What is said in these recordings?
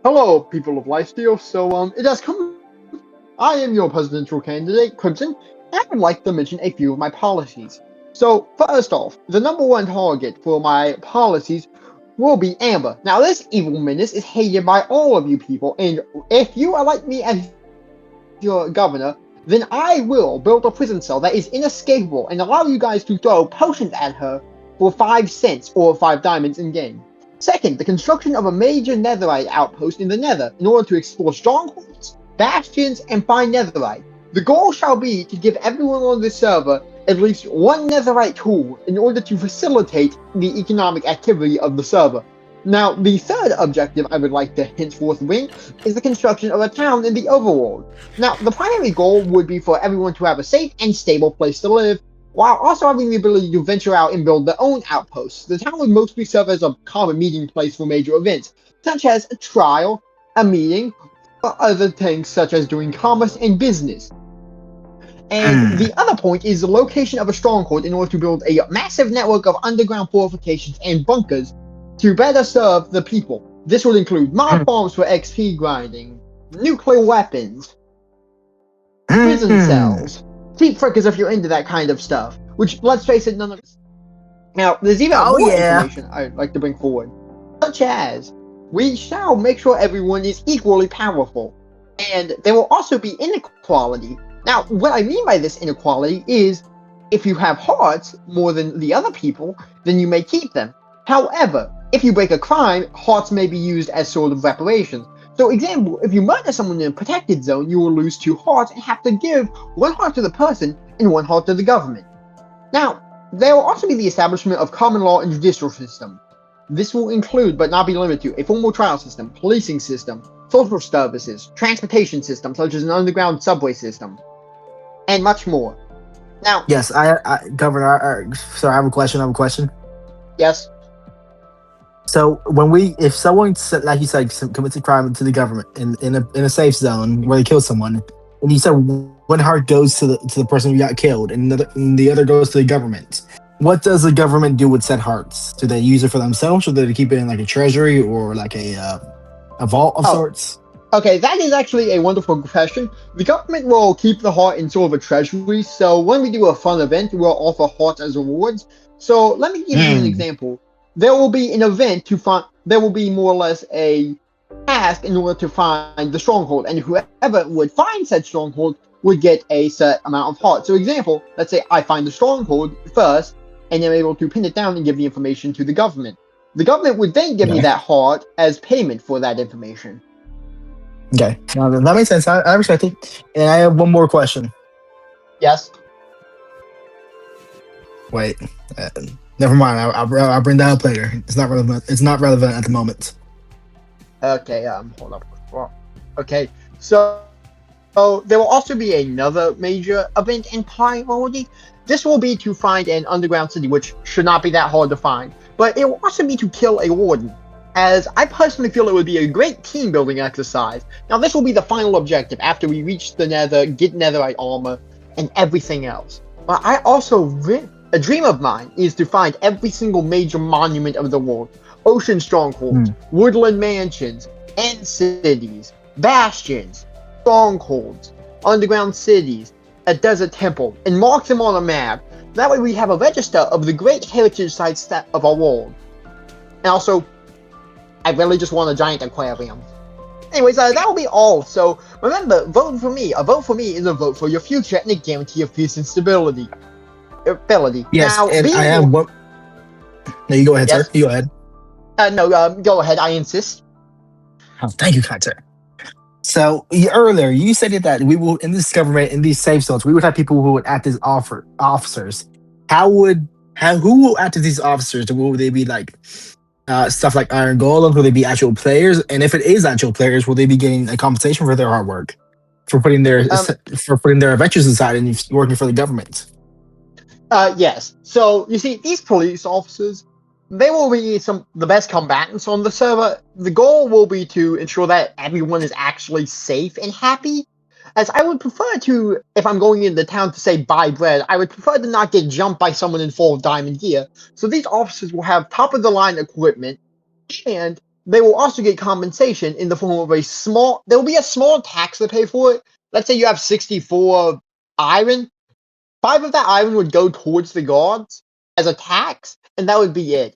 Hello, people of Lifesteal. It has come. I am your presidential candidate, Crimson, and I would like to mention a few of my policies. So, first off, the number one target for my policies will be Amber. Now, this evil menace is hated by all of you people, and if you elect me as your governor, then I will build a prison cell that is inescapable and allow you guys to throw potions at her for 5 cents or 5 diamonds in game. Second, the construction of a major netherite outpost in the nether in order to explore strongholds, bastions, and find netherite. The goal shall be to give everyone on the server at least one netherite tool in order to facilitate the economic activity of the server. Now, the third objective I would like to henceforth bring is the construction of a town in the overworld. Now, the primary goal would be for everyone to have a safe and stable place to live, while also having the ability to venture out and build their own outposts. The town would mostly serve as a common meeting place for major events, such as a trial, a meeting, or other things such as doing commerce and business. And the other point is the location of a stronghold in order to build a massive network of underground fortifications and bunkers to better serve the people. This would include mob farms for XP grinding, nuclear weapons, prison cells, deep frickers if you're into that kind of stuff, which, let's face it, none of us. Now, there's even more information I'd like to bring forward, such as, we shall make sure everyone is equally powerful, and there will also be inequality. Now, what I mean by this inequality is, if you have hearts more than the other people, then you may keep them. However, if you break a crime, hearts may be used as sort of reparations. So, example, if you murder someone in a protected zone, you will lose 2 hearts and have to give 1 heart to the person and 1 heart to the government. Now, there will also be the establishment of common law and judicial system. This will include, but not be limited to, a formal trial system, policing system, social services, transportation system, such as an underground subway system, and much more. Now, yes, Governor. Sorry, I have a question. Yes. So if someone, like you said, commits a crime to the government in a safe zone where they kill someone, and you said 1 heart goes to the person who got killed, and the other goes to the government. What does the government do with said hearts? Do they use it for themselves, or do they keep it in like a treasury or like a vault of sorts? Okay, that is actually a wonderful question. The government will keep the heart in sort of a treasury, so when we do a fun event, we'll offer hearts as rewards. So let me give you an example. There will be an event to find, there will be more or less a task in order to find the stronghold, and whoever would find said stronghold would get a set amount of hearts. So example, let's say I find the stronghold first, and I'm able to pin it down and give the information to the government. The government would then give me that heart as payment for that information. Okay, now, that makes sense. I respect it. And I have one more question. Yes. Wait, never mind. I'll bring that up later. It's not relevant. It's not relevant at the moment. Okay. Hold up. Okay. So there will also be another major event in priority. This will be to find an underground city, which should not be that hard to find. But it will also be to kill a warden, as I personally feel it would be a great team building exercise. Now, this will be the final objective after we reach the nether, get netherite armor, and everything else. But I also, a dream of mine is to find every single major monument of the world. Ocean strongholds, woodland mansions, end cities, bastions, strongholds, underground cities, a desert temple, and mark them on a map. That way we have a register of the great heritage sites of our world. And also, I really just want a giant aquarium. Anyways, that will be all. So remember, vote for me. A vote for me is a vote for your future and a guarantee of peace and stability. Yes, now, and I have one. No, you go ahead, yes? Sir. You go ahead. Go ahead. I insist. Oh, thank you, kind sir. So earlier you said that we will, in this government, in these safe zones, we would have people who would act as officers. Who will act as these officers? Will they be like stuff like Iron Golem? Will they be actual players? And if it is actual players, will they be getting a compensation for their hard work, for putting their adventures aside and working for the government? Yes. So you see, these police officers, they will be the best combatants on the server. The goal will be to ensure that everyone is actually safe and happy. As I would prefer to, if I'm going into town to say buy bread, I would prefer to not get jumped by someone in full diamond gear. So these officers will have top of the line equipment, and they will also get compensation in the form of there will be a small tax to pay for it. Let's say you have 64 iron. 5 of that iron would go towards the guards as a tax, and that would be it.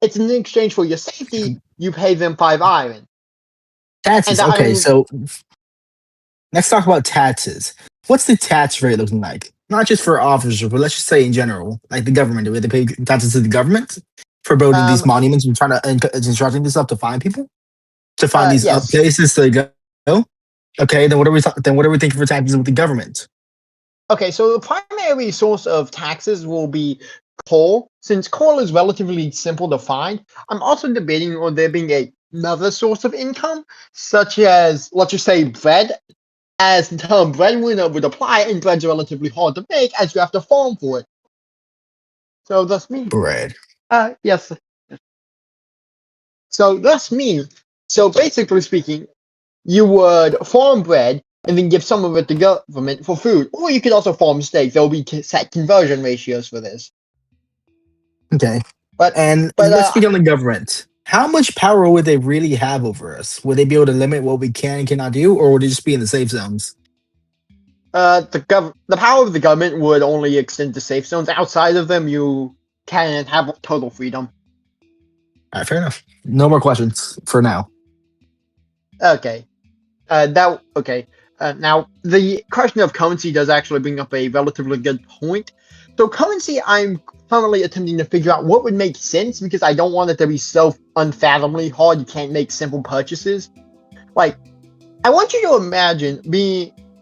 It's in exchange for your safety, you pay them 5 iron. Taxes. Okay, so let's talk about taxes. What's the tax rate looking like? Not just for officers, but let's just say in general, like the government. Do they pay taxes to the government for building these monuments and trying to constructing this up to find people, to find these places to go? Okay, then what are we thinking for taxes with the government? Okay, so the primary source of taxes will be coal. Since coal is relatively simple to find, I'm also debating on there being another source of income, such as, let's just say, bread, as the term breadwinner would apply, and bread's relatively hard to make as you have to farm for it. So thus means bread. Yes. So thus means, so basically speaking, you would farm bread and then give some of it to government for food, or you could also farm steak. There will be set conversion ratios for this. Okay, but let's speak on the government. How much power would they really have over us? Would they be able to limit what we can and cannot do, or would it just be in the safe zones? The power of the government would only extend to safe zones. Outside of them, you can have total freedom. All right, fair enough. No more questions for now. Okay. Now, the question of currency does actually bring up a relatively good point. So currency, I'm currently attempting to figure out what would make sense, because I don't want it to be so unfathomably hard you can't make simple purchases. Like, I want you to imagine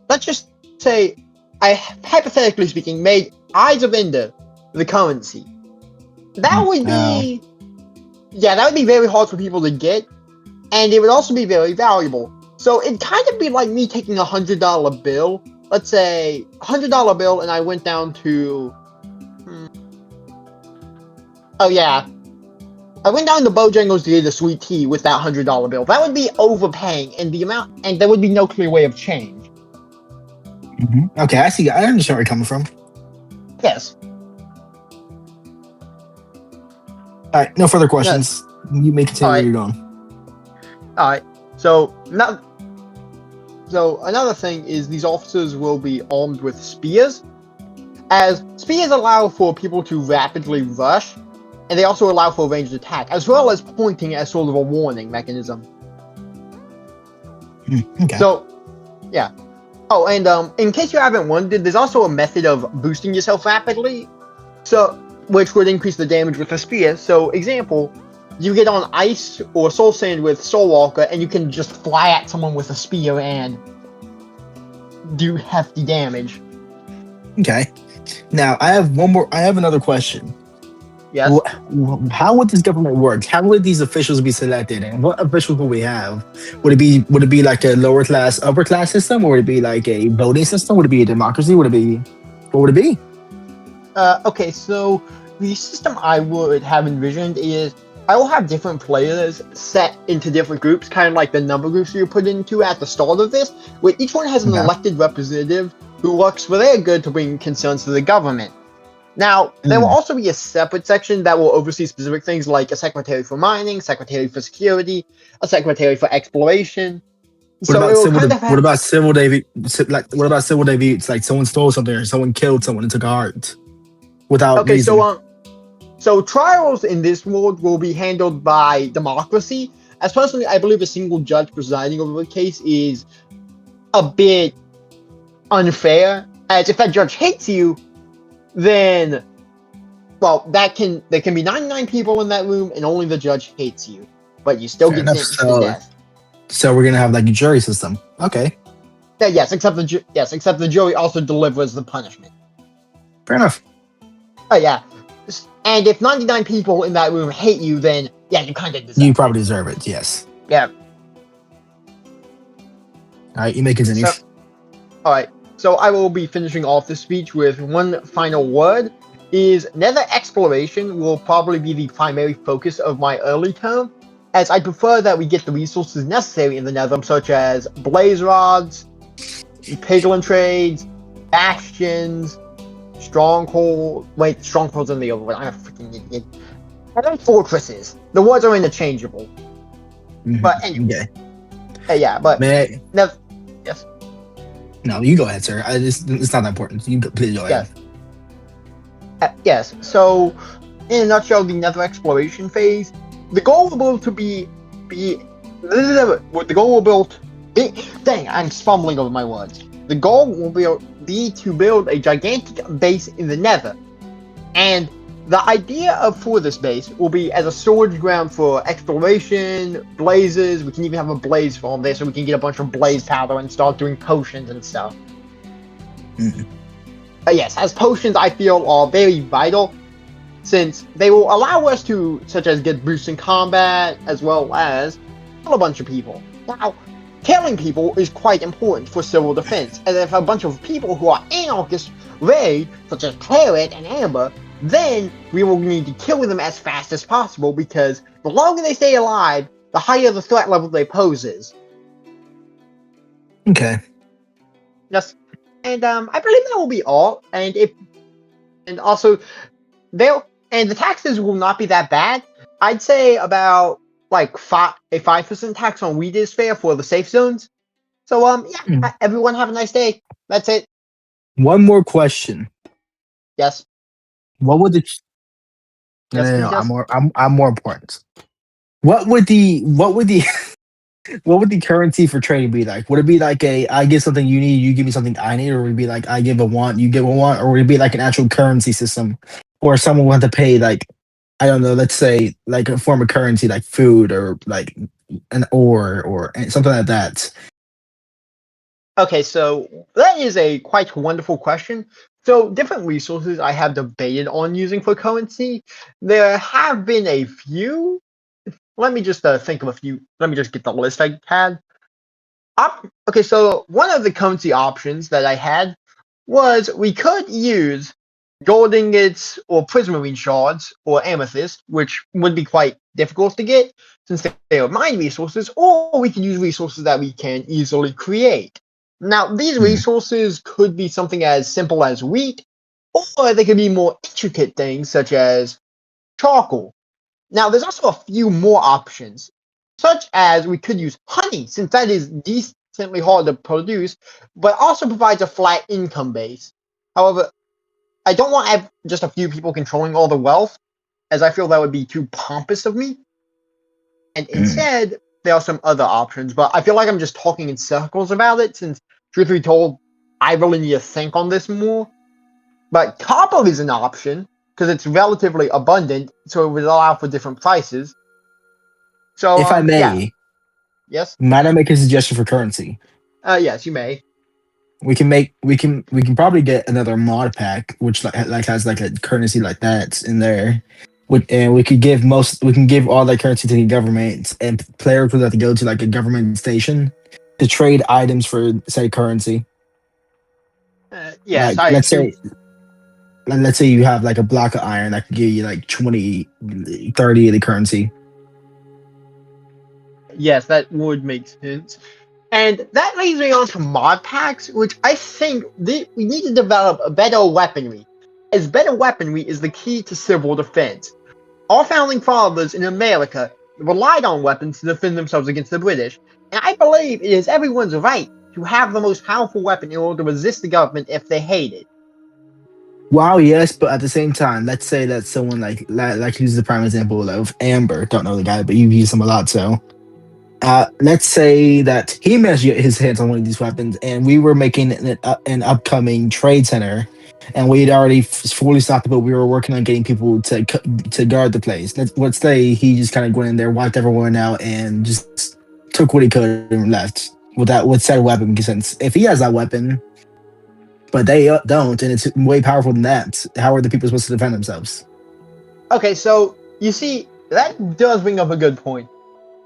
let's just say, I, hypothetically speaking, made Eyes of Ender the currency. That would be... Yeah, that would be very hard for people to get, and it would also be very valuable. So it'd kind of be like me taking a $100 bill, let's say $100 bill, and I went down to, I went down to Bojangles to get a sweet tea with that $100 bill. That would be overpaying, and there would be no clear way of change. Mm-hmm. Okay, I see. I understand where you're coming from. Yes. All right, no further questions. Yes. You may continue where you're going. All right. So another thing is these officers will be armed with spears, as spears allow for people to rapidly rush, and they also allow for ranged attack, as well as pointing as sort of a warning mechanism. Okay. So, yeah. Oh, and in case you haven't wondered, there's also a method of boosting yourself rapidly, which would increase the damage with a spear. So, example, you get on ice or soul sand with Soul Walker, and you can just fly at someone with a spear and do hefty damage. Okay. Now, I have another question. Yes. How would this government work? How would these officials be selected, and what officials will we have? Would it be like a lower class, upper class system, or would it be like a voting system? Would it be a democracy? What would it be? Okay, so the system I would have envisioned is I will have different players set into different groups, kind of like the number groups you put into at the start of this, where each one has an elected representative who works for their good to bring concerns to the government. Now, there will also be a separate section that will oversee specific things like a secretary for mining, secretary for security, a secretary for exploration. What about civil disputes? Like someone stole something or someone killed someone and took a heart without reason. So trials in this world will be handled by democracy. As personally, I believe a single judge presiding over a case is a bit unfair. As if that judge hates you, then, well, there can be 99 people in that room, and only the judge hates you, but you still get sentenced to death. So we're gonna have like a jury system. Okay. Yes, except the jury also delivers the punishment. Fair enough. Oh yeah. And if 99 people in that room hate you, then yeah, you kind of deserve it. You probably deserve it, yes. Yeah. Alright, you may continue. Alright, so I will be finishing off this speech with one final word. Nether exploration will probably be the primary focus of my early term, as I prefer that we get the resources necessary in the Nether, such as blaze rods, piglin trades, bastions, strongholds in the overworld. I'm a freaking idiot. And then fortresses. The words are interchangeable. But anyway, Okay. yeah. But May I? no, yes, No, you go ahead, sir. It's not that important. Please go ahead. yes, yes. So, in a nutshell, the Nether exploration phase, the goal will to be the goal will be. Dang, I'm stumbling over my words. The goal will be to build a gigantic base in the Nether, and the idea for this base will be as a storage ground for exploration, blazes. We can even have a blaze farm there, so we can get a bunch of blaze powder and start doing potions and stuff. Yes, as potions I feel are very vital, since they will allow us to, such as get boosts in combat, as well as kill a bunch of people. Now, killing people is quite important for civil defense, and if a bunch of people who are anarchists raid, such as Claret and Amber, then we will need to kill them as fast as possible, because the longer they stay alive, the higher the threat level they pose is. Okay. Yes, and I believe that will be all. And also the taxes will not be that bad. I'd say about like 5% tax on wheat is fair for the safe zones. So yeah, everyone have a nice day. That's it. One more question. Yes. What would the Yes, please, I'm more important. What would the what would the currency for trading be like? Would it be like I give something you need, you give me something I need, or would it be like I give a want, you give a want, or would it be like an actual currency system, or someone would have to pay like I don't know, let's say like a form of currency like food or like an ore or something like that. Okay, so that is a quite wonderful question. So different resources I have debated on using for currency. There have been a few. Let me just think of a few. Let me just get the list I had. Okay, so one of the currency options that I had was we could use gold ingots or prismarine shards or amethyst, which would be quite difficult to get since they are mine resources, or we can use resources that we can easily create. Now, these resources could be something as simple as wheat, or they could be more intricate things such as charcoal. Now, there's also a few more options, such as we could use honey, since that is decently hard to produce, but also provides a flat income base. However, I don't want to have just a few people controlling all the wealth, as I feel that would be too pompous of me. And instead, there are some other options, but I feel like I'm just talking in circles about it, since, truth be told, I really need to think on this more. But copper is an option, because it's relatively abundant, so it would allow for different prices. So, If I may, yeah. Yes? might I make a suggestion for currency? Yes, you may. We can probably get another mod pack which like has like a currency like that in there. And we can give all that currency to the government, and players would have to go to like a government station to trade items for say currency. Yes, Like let's say you have like a block of iron that could give you like 20, 30 of the currency. Yes, that would make sense. And that leads me on to mod packs, which I think we need to develop a better weaponry, as better weaponry is the key to civil defense. Our founding fathers in America relied on weapons to defend themselves against the British, and I believe it is everyone's right to have the most powerful weapon in order to resist the government if they hate it. Wow, yes, but at the same time, let's say that someone like use the prime example of Amber. Don't know the guy, but you use him a lot, so. Let's say that he managed to get his hands on one of these weapons, and we were making an upcoming trade center, and we had already fully stocked it, but we were working on getting people to guard the place. Let's say he just kind of went in there, wiped everyone out, and just took what he could and left with said weapon. Since if he has that weapon, but they don't, and it's way powerful than that, how are the people supposed to defend themselves? Okay, so you see, that does bring up a good point.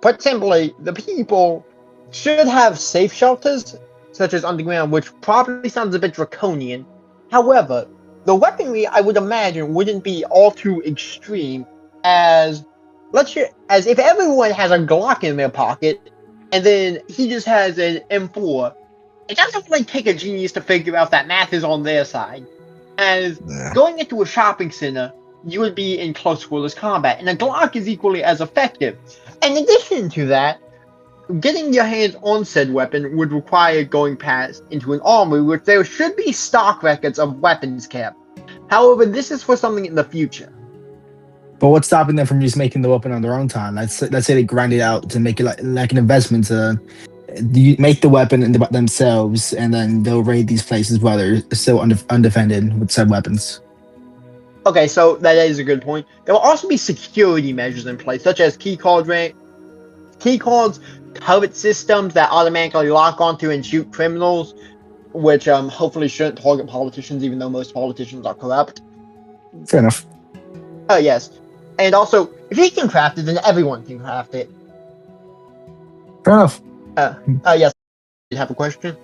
Put simply, the people should have safe shelters, such as underground, which probably sounds a bit draconian. However, the weaponry I would imagine wouldn't be all too extreme, as if everyone has a Glock in their pocket, and then he just has an M4. It doesn't really take a genius to figure out that math is on their side. As going into a shopping center, you would be in close quarters combat, and a Glock is equally as effective. In addition to that, getting your hands on said weapon would require going past into an armory, which there should be stock records of weapons kept. However, this is for something in the future. But what's stopping them from just making the weapon on their own time? Let's say they grind it out to make it like an investment to make the weapon themselves, and then they'll raid these places while they're still undefended with said weapons. Okay, so that is a good point. There will also be security measures in place, such as key cards, turret systems that automatically lock onto and shoot criminals, which hopefully shouldn't target politicians, even though most politicians are corrupt. Fair enough. Yes. And also, if he can craft it, then everyone can craft it. Fair enough. Yes. You have a question?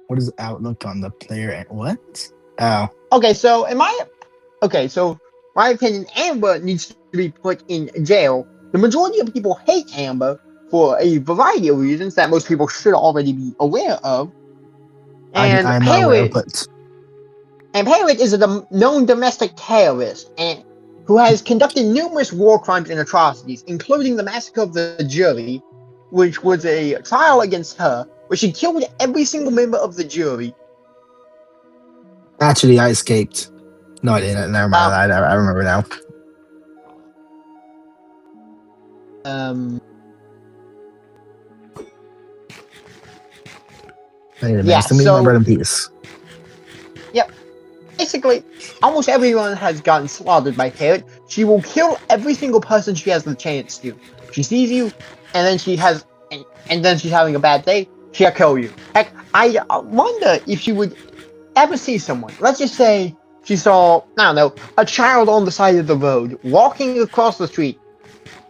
What is outlook on the player? What? Oh. Okay, so my opinion, Amber needs to be put in jail. The majority of people hate Amber for a variety of reasons that most people should already be aware of. And I'm not aware, but... And Parrot is a known domestic terrorist and who has conducted numerous war crimes and atrocities, including the massacre of the jury, which was a trial against her, where she killed every single member of the jury. Actually, I escaped. No, I didn't. Never mind. I remember now. Yeah, so my bread in peace. Yep. Basically, almost everyone has gotten slaughtered by Parrot. She will kill every single person she has the chance to. She sees you, and then she has, and then she's having a bad day. She'll kill you. Heck, I wonder if she would ever see someone. Let's just say she saw, I don't know, a child on the side of the road walking across the street,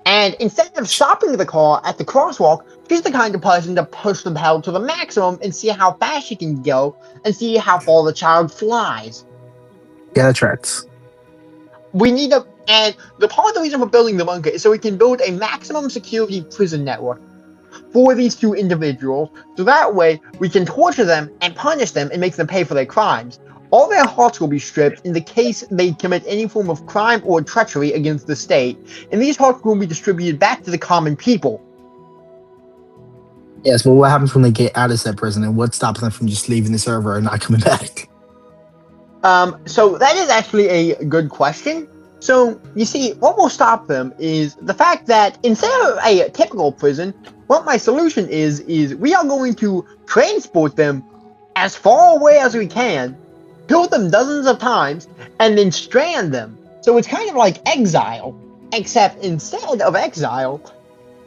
and instead of stopping the car at the crosswalk, she's the kind of person to push the pedal to the maximum and see how fast she can go and see how far the child flies. Yeah, that tracks. We need and the part of the reason for building the bunker is so we can build a maximum security prison network for these two individuals, so that way we can torture them and punish them and make them pay for their crimes. All their hearts will be stripped in the case they commit any form of crime or treachery against the state, and these hearts will be distributed back to the common people. Yes, but what happens when they get out of said prison, and what stops them from just leaving the server and not coming back? So that is actually a good question. So, you see, what will stop them is the fact that instead of a typical prison, what my solution is we are going to transport them as far away as we can, kill them dozens of times, and then strand them. So it's kind of like exile, except instead of exile,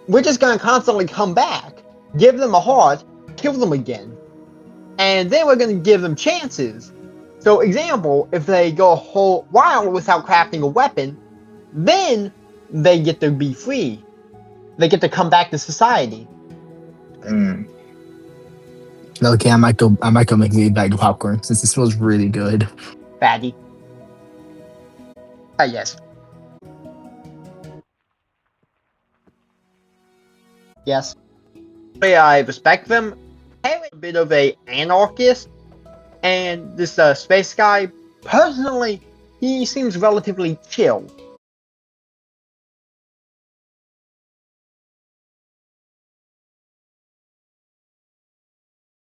we're just going to constantly come back, give them a heart, kill them again. And then we're going to give them chances. So, example, if they go a whole while without crafting a weapon, then they get to be free. They get to come back to society. Okay, I might go make me a bag of popcorn since it smells really good. Fatty. Yes. Yes. I respect them. I'm a bit of an anarchist. And this space guy, personally, he seems relatively chill.